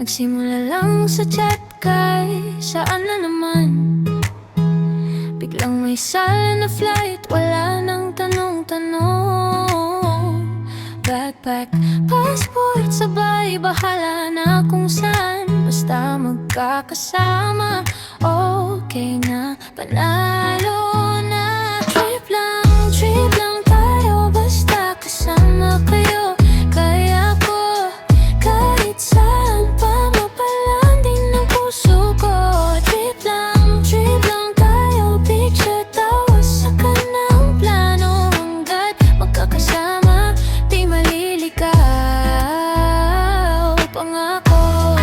Nagsimula lang sa chat kay saan na naman. Biglang may sala na flight, wala nang tanong-tanong. Backpack, passport, sabay, bahala na kung saan. Basta magkakasama, okay na, panalo na. Trip lang tayo, basta kasama kayo. Kaya ko, kahit saan pa mapalandin ng puso ko. Trip lang tayo, picture tawa, saka ng plano. Hanggat magkakasama, di maliligaw. Pangako.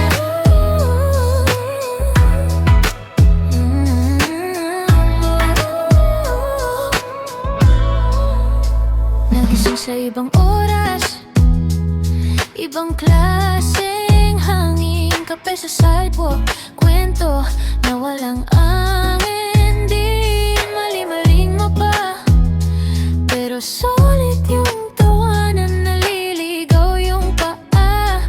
Nagising sa ibang oras, ibang klaseng hangin. Kape sa sidewalk, kwento na walang angin. Di mali-maling mapa, pero solid yung tawanan. Naliligaw yung paa,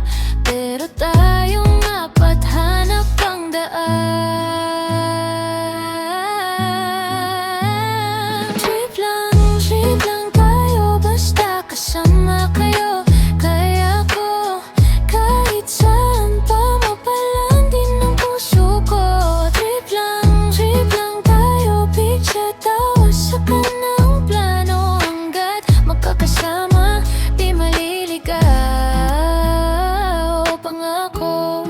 pero tayong apat hanap ang daan. Trip lang tayo, basta kasama kayo. Kaya ko, kahit saan pa mapalandin ng puso ko. Trip lang tayo, picture tawa, saka ng plano. Hanggat magkakasama, di maliligaw. Pangako.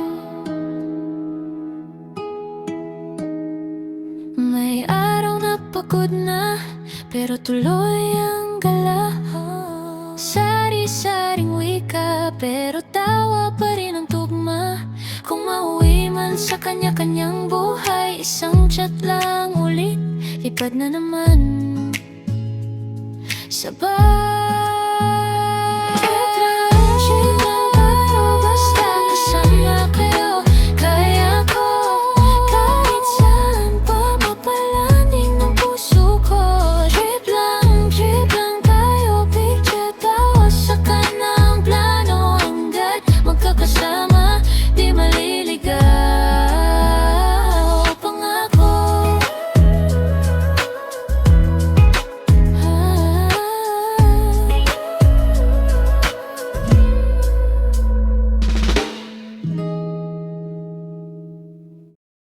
May araw na pagod na, pero tuloy ang gala. Sari-saring wika, pero tawa pa rin ang tugma. Kung mauwi man sa kanya-kanyang buhay, isang chat lang ulit, lipad na naman. Sabay